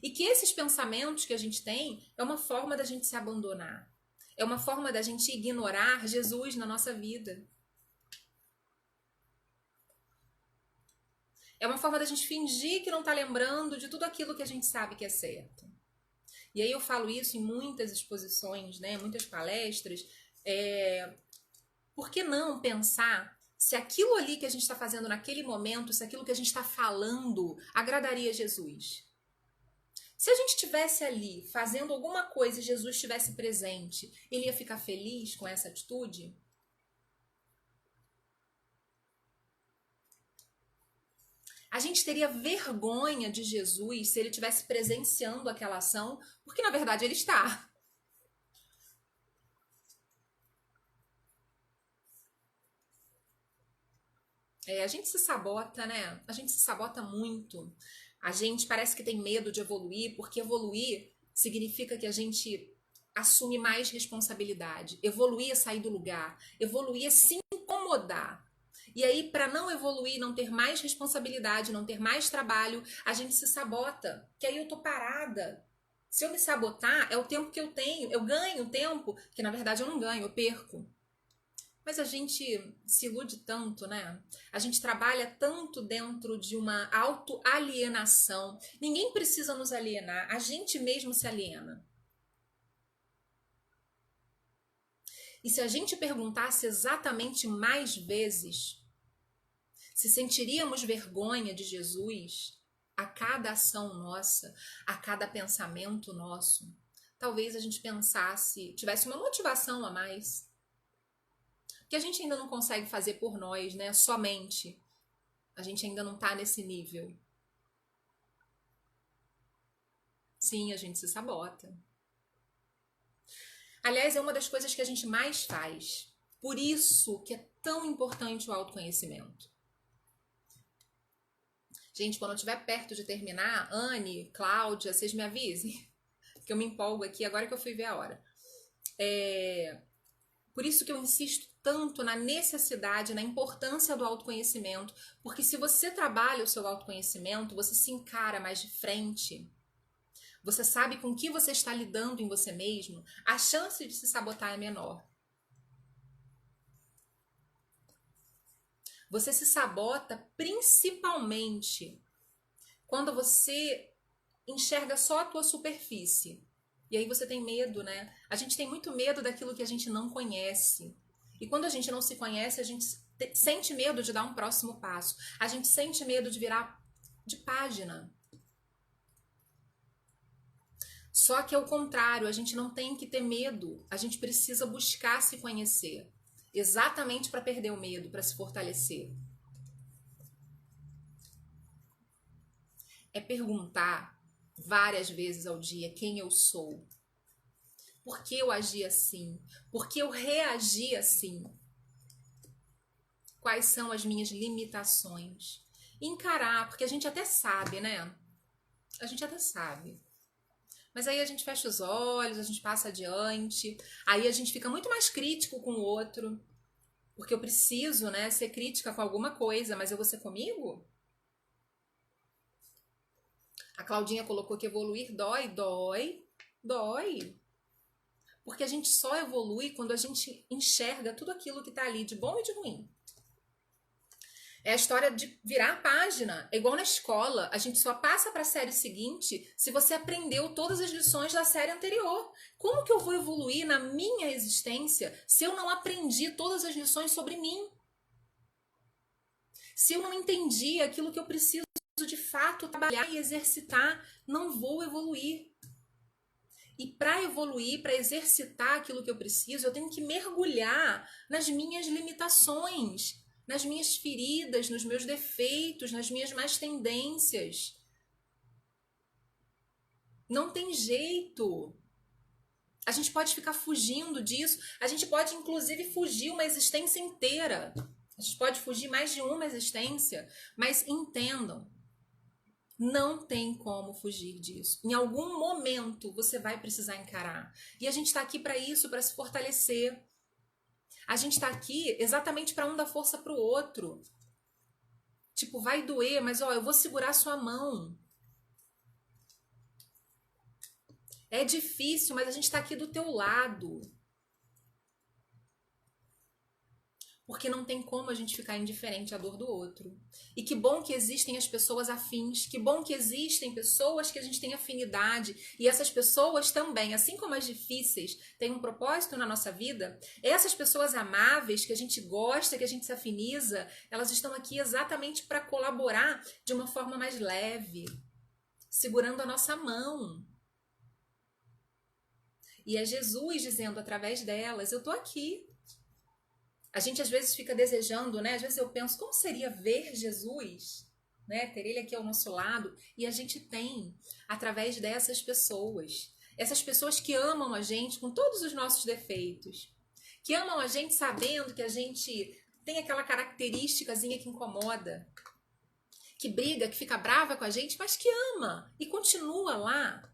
E que esses pensamentos que a gente tem é uma forma da gente se abandonar. É uma forma da gente ignorar Jesus na nossa vida. É uma forma da gente fingir que não está lembrando de tudo aquilo que a gente sabe que é certo. E aí eu falo isso em muitas exposições, né, muitas palestras. Por que não pensar se aquilo ali que a gente está fazendo naquele momento, se aquilo que a gente está falando agradaria Jesus? Se a gente estivesse ali fazendo alguma coisa e Jesus estivesse presente, ele ia ficar feliz com essa atitude? A gente teria vergonha de Jesus se ele estivesse presenciando aquela ação, porque na verdade ele está. A gente se sabota, né? A gente se sabota muito. A gente parece que tem medo de evoluir, porque evoluir significa que a gente assume mais responsabilidade. Evoluir é sair do lugar. Evoluir é se incomodar. E aí, para não evoluir, não ter mais responsabilidade, não ter mais trabalho, a gente se sabota. Que aí eu tô parada. Se eu me sabotar, é o tempo que eu tenho. Eu ganho tempo, que na verdade eu não ganho, eu perco. Mas a gente se ilude tanto, né? A gente trabalha tanto dentro de uma autoalienação. Ninguém precisa nos alienar, a gente mesmo se aliena. E se a gente perguntasse exatamente mais vezes, se sentiríamos vergonha de Jesus a cada ação nossa, a cada pensamento nosso, talvez a gente pensasse, tivesse uma motivação a mais. Que a gente ainda não consegue fazer por nós, né? Somente. A gente ainda não tá nesse nível. Sim, a gente se sabota. Aliás, é uma das coisas que a gente mais faz. Por isso que é tão importante o autoconhecimento. Gente, quando eu estiver perto de terminar, Anne, Cláudia, vocês me avisem. Que eu me empolgo aqui agora que eu fui ver a hora. Por isso que eu insisto tanto na necessidade, na importância do autoconhecimento, porque se você trabalha o seu autoconhecimento, você se encara mais de frente, você sabe com que você está lidando em você mesmo, a chance de se sabotar é menor. Você se sabota principalmente quando você enxerga só a tua superfície. E aí você tem medo, né? A gente tem muito medo daquilo que a gente não conhece. E quando a gente não se conhece, a gente sente medo de dar um próximo passo. A gente sente medo de virar de página. Só que é o contrário, a gente não tem que ter medo. A gente precisa buscar se conhecer. Exatamente para perder o medo, para se fortalecer. É perguntar várias vezes ao dia quem eu sou. Por que eu agi assim? Por que eu reagi assim? Quais são as minhas limitações? Encarar, porque a gente até sabe, né? A gente até sabe. Mas aí a gente fecha os olhos, a gente passa adiante. Aí a gente fica muito mais crítico com o outro. Porque eu preciso, né, ser crítica com alguma coisa, mas eu vou ser comigo? A Claudinha colocou que evoluir dói, dói. Dói. Porque a gente só evolui quando a gente enxerga tudo aquilo que tá ali de bom e de ruim. É a história de virar a página. É igual na escola. A gente só passa para a série seguinte se você aprendeu todas as lições da série anterior. Como que eu vou evoluir na minha existência se eu não aprendi todas as lições sobre mim? Se eu não entendi aquilo que eu preciso de fato trabalhar e exercitar, não vou evoluir. E para evoluir, para exercitar aquilo que eu preciso, eu tenho que mergulhar nas minhas limitações, nas minhas feridas, nos meus defeitos, nas minhas más tendências. Não tem jeito. A gente pode ficar fugindo disso. A gente pode, inclusive, fugir uma existência inteira. A gente pode fugir mais de uma existência. Mas entendam, não tem como fugir disso. Em algum momento você vai precisar encarar. E a gente está aqui para isso, para se fortalecer. A gente está aqui exatamente para um dar força para o outro. Tipo, vai doer, mas ó, eu vou segurar sua mão. É difícil, mas a gente está aqui do teu lado. Porque não tem como a gente ficar indiferente à dor do outro. E que bom que existem as pessoas afins, que bom que existem pessoas que a gente tem afinidade, e essas pessoas também, assim como as difíceis, têm um propósito na nossa vida, essas pessoas amáveis que a gente gosta, que a gente se afiniza, elas estão aqui exatamente para colaborar de uma forma mais leve, segurando a nossa mão. E é Jesus dizendo através delas, eu tô aqui. A gente às vezes fica desejando, né? Às vezes eu penso, como seria ver Jesus, né? Ter ele aqui ao nosso lado. E a gente tem, através dessas pessoas. Essas pessoas que amam a gente com todos os nossos defeitos. Que amam a gente sabendo que a gente tem aquela característicazinha que incomoda. Que briga, que fica brava com a gente, mas que ama e continua lá.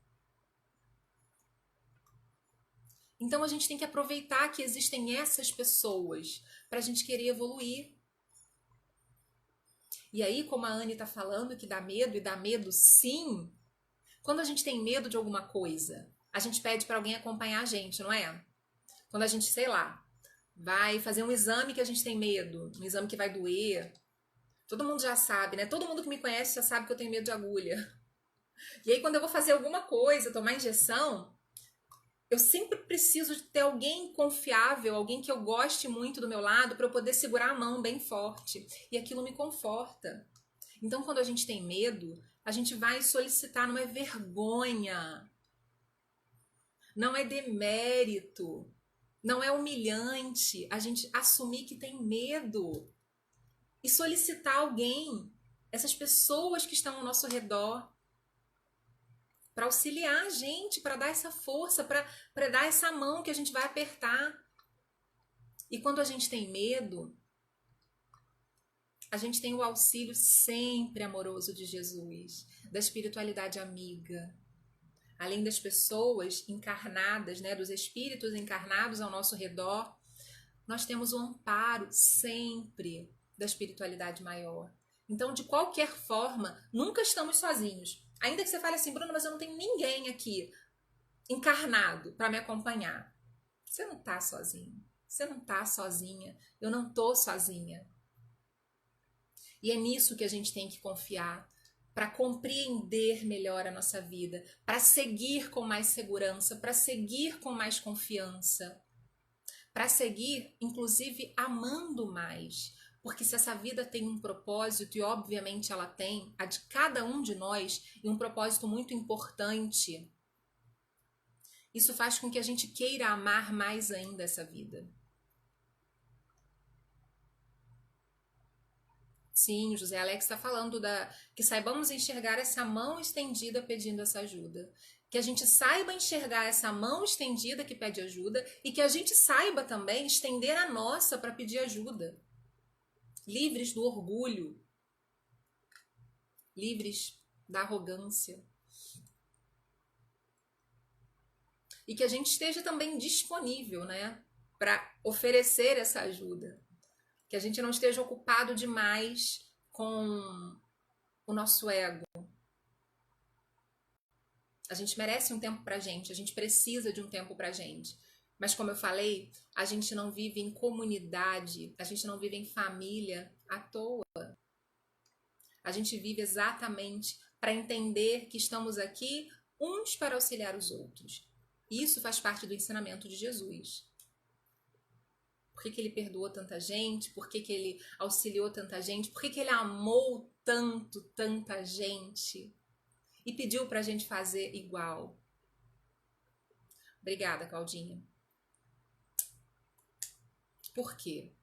Então a gente tem que aproveitar que existem essas pessoas para a gente querer evoluir. E aí, como a Anne está falando que dá medo, e dá medo sim, quando a gente tem medo de alguma coisa, a gente pede para alguém acompanhar a gente, não é? Quando a gente, sei lá, vai fazer um exame que a gente tem medo, um exame que vai doer. Todo mundo já sabe, né? Todo mundo que me conhece já sabe que eu tenho medo de agulha. E aí, quando eu vou fazer alguma coisa, tomar injeção, eu sempre preciso de ter alguém confiável, alguém que eu goste muito do meu lado para eu poder segurar a mão bem forte. E aquilo me conforta. Então, quando a gente tem medo, a gente vai solicitar, não é vergonha, não é demérito, não é humilhante a gente assumir que tem medo e solicitar alguém, essas pessoas que estão ao nosso redor, para auxiliar a gente, para dar essa força, para dar essa mão que a gente vai apertar. E quando a gente tem medo, a gente tem o auxílio sempre amoroso de Jesus, da espiritualidade amiga. Além das pessoas encarnadas, né, dos espíritos encarnados ao nosso redor, nós temos o amparo sempre da espiritualidade maior. Então, de qualquer forma, nunca estamos sozinhos. Ainda que você fale assim, Bruna, mas eu não tenho ninguém aqui encarnado para me acompanhar. Você não está sozinho. Você não está sozinha. Eu não estou sozinha. E é nisso que a gente tem que confiar para compreender melhor a nossa vida, para seguir com mais segurança, para seguir com mais confiança, para seguir, inclusive, amando mais. Porque se essa vida tem um propósito, e obviamente ela tem, a de cada um de nós, e um propósito muito importante, isso faz com que a gente queira amar mais ainda essa vida. Sim, o José Alex está falando que saibamos enxergar essa mão estendida pedindo essa ajuda. Que a gente saiba enxergar essa mão estendida que pede ajuda e que a gente saiba também estender a nossa para pedir ajuda. Livres do orgulho, livres da arrogância. E que a gente esteja também disponível, né, para oferecer essa ajuda. Que a gente não esteja ocupado demais com o nosso ego. A gente merece um tempo pra gente, a gente precisa de um tempo pra gente. Mas como eu falei, a gente não vive em comunidade, a gente não vive em família à toa. A gente vive exatamente para entender que estamos aqui uns para auxiliar os outros. Isso faz parte do ensinamento de Jesus. Por que ele perdoou tanta gente? Por que ele auxiliou tanta gente? Por que ele amou tanto, tanta gente? E pediu para a gente fazer igual. Obrigada, Claudinha. Por quê?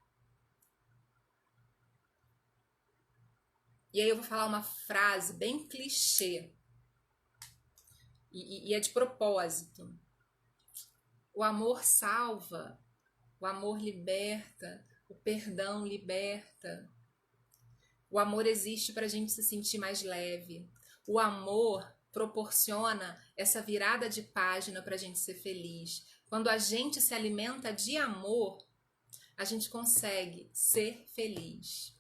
E aí eu vou falar uma frase bem clichê. E é de propósito. O amor salva, o amor liberta, o perdão liberta. O amor existe para a gente se sentir mais leve. O amor proporciona essa virada de página para a gente ser feliz. Quando a gente se alimenta de amor, a gente consegue ser feliz.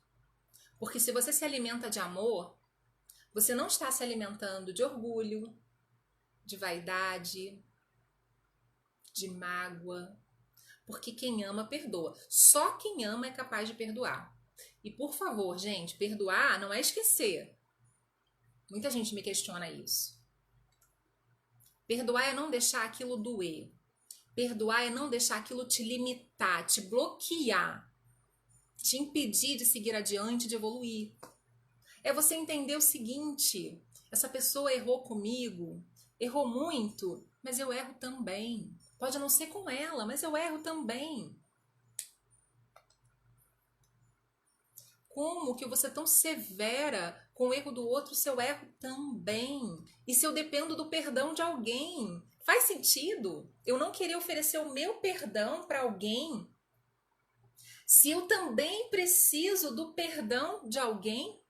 Porque se você se alimenta de amor, você não está se alimentando de orgulho, de vaidade, de mágoa. Porque quem ama, perdoa. Só quem ama é capaz de perdoar. E por favor, gente, perdoar não é esquecer. Muita gente me questiona isso. Perdoar é não deixar aquilo doer. Perdoar é não deixar aquilo te limitar, te bloquear, te impedir de seguir adiante, de evoluir. É você entender o seguinte: essa pessoa errou comigo, errou muito, mas eu erro também. Pode não ser com ela, mas eu erro também. Como que eu vou ser tão severa com o erro do outro se eu erro também? E se eu dependo do perdão de alguém? Faz sentido eu não querer oferecer o meu perdão para alguém se eu também preciso do perdão de alguém?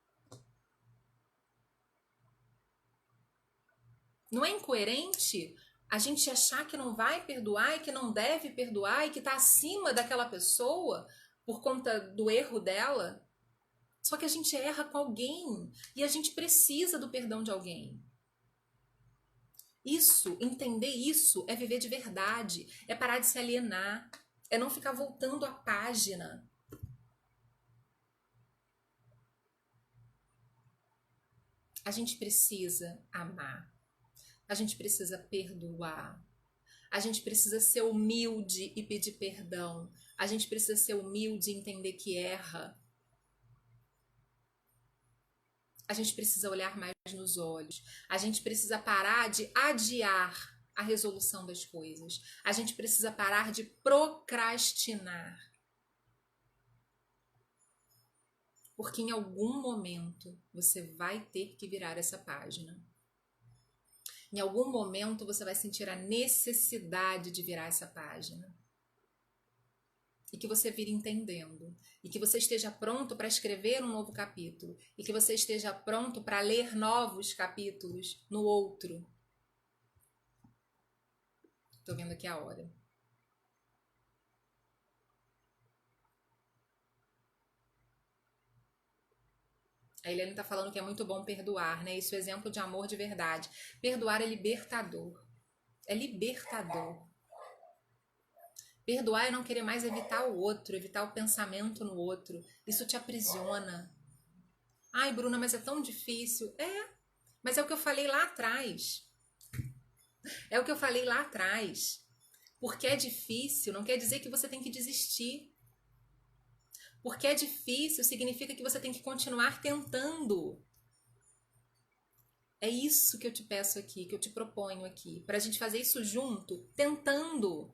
Não é incoerente a gente achar que não vai perdoar e que não deve perdoar e que está acima daquela pessoa por conta do erro dela? Só que a gente erra com alguém e a gente precisa do perdão de alguém. Isso, entender isso é viver de verdade, é parar de se alienar, é não ficar voltando a página. A gente precisa amar, a gente precisa perdoar, a gente precisa ser humilde e pedir perdão, a gente precisa ser humilde e entender que erra. A gente precisa olhar mais nos olhos. A gente precisa parar de adiar a resolução das coisas. A gente precisa parar de procrastinar. Porque em algum momento você vai ter que virar essa página. Em algum momento você vai sentir a necessidade de virar essa página. E que você vire entendendo. E que você esteja pronto para escrever um novo capítulo. E que você esteja pronto para ler novos capítulos no outro. Tô vendo aqui a hora. A Eliane tá falando que é muito bom perdoar, né? Isso é exemplo de amor de verdade. Perdoar é libertador. É libertador. Perdoar é não querer mais evitar o outro, evitar o pensamento no outro. Isso te aprisiona. Ai, Bruna, mas é tão difícil. É, mas é o que eu falei lá atrás. É o que eu falei lá atrás. Porque é difícil, não quer dizer que você tem que desistir. Porque é difícil significa que você tem que continuar tentando. É isso que eu te peço aqui, que eu te proponho aqui. Pra gente fazer isso junto, tentando.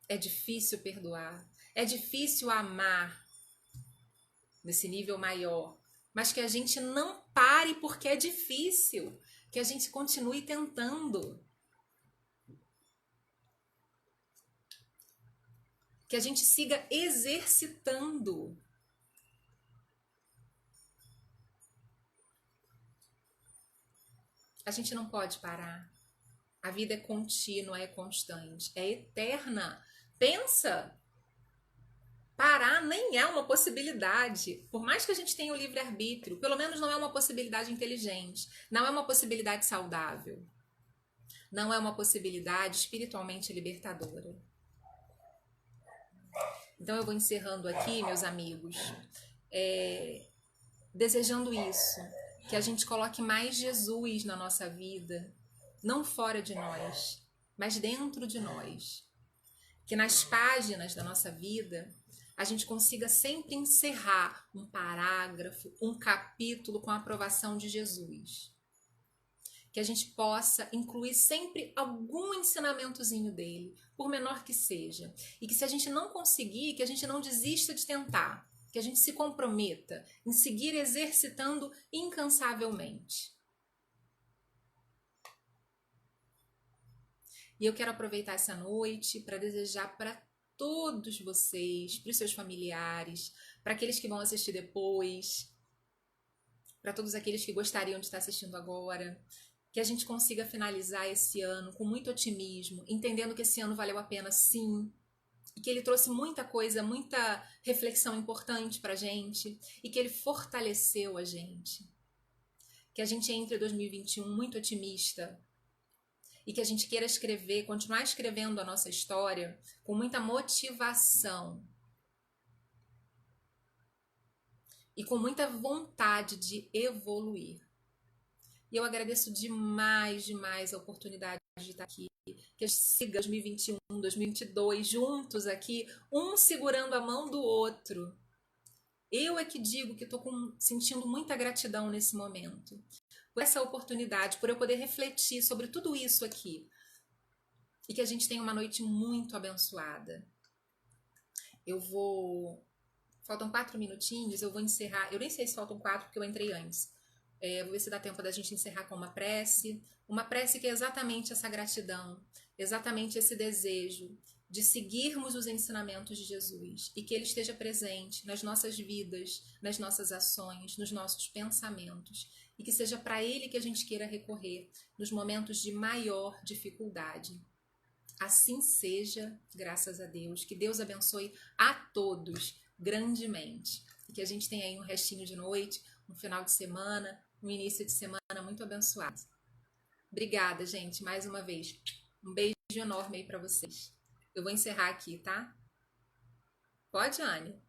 É difícil perdoar. É difícil amar nesse nível maior. Mas que a gente não pare porque é difícil. Que a gente continue tentando. Que a gente siga exercitando. A gente não pode parar. A vida é contínua, é constante, é eterna. Pensa! Parar nem é uma possibilidade. Por mais que a gente tenha o livre-arbítrio, pelo menos não é uma possibilidade inteligente. Não é uma possibilidade saudável. não é uma possibilidade espiritualmente libertadora. Então eu vou encerrando aqui, meus amigos, desejando isso, que a gente coloque mais Jesus na nossa vida, não fora de nós, mas dentro de nós. Que nas páginas da nossa vida a gente consiga sempre encerrar um parágrafo, um capítulo com a aprovação de Jesus. Que a gente possa incluir sempre algum ensinamentozinho dele, por menor que seja. E que se a gente não conseguir, que a gente não desista de tentar. Que a gente se comprometa em seguir exercitando incansavelmente. E eu quero aproveitar essa noite para desejar para todos vocês, para os seus familiares, para aqueles que vão assistir depois, para todos aqueles que gostariam de estar assistindo agora, que a gente consiga finalizar esse ano com muito otimismo, entendendo que esse ano valeu a pena sim, e que ele trouxe muita coisa, muita reflexão importante para a gente, e que ele fortaleceu a gente. Que a gente entre 2021 muito otimista, e que a gente queira escrever, continuar escrevendo a nossa história com muita motivação e com muita vontade de evoluir. E eu agradeço demais, demais a oportunidade de estar aqui, que a gente siga 2021, 2022 juntos aqui, um segurando a mão do outro. Eu é que digo que estou sentindo muita gratidão nesse momento. Por essa oportunidade, por eu poder refletir sobre tudo isso aqui. E que a gente tenha uma noite muito abençoada. Faltam 4 minutinhos, eu vou encerrar. Eu nem sei se faltam 4 porque eu entrei antes. Vou ver se dá tempo da gente encerrar com uma prece. Uma prece que é exatamente essa gratidão, exatamente esse desejo de seguirmos os ensinamentos de Jesus e que ele esteja presente nas nossas vidas, nas nossas ações, nos nossos pensamentos e que seja para ele que a gente queira recorrer nos momentos de maior dificuldade. Assim seja, graças a Deus. Que Deus abençoe a todos grandemente e que a gente tenha aí um restinho de noite, um final de semana, um início de semana muito abençoado. Obrigada, gente, mais uma vez. Um beijo enorme aí para vocês. Eu vou encerrar aqui, tá? Pode, Anne?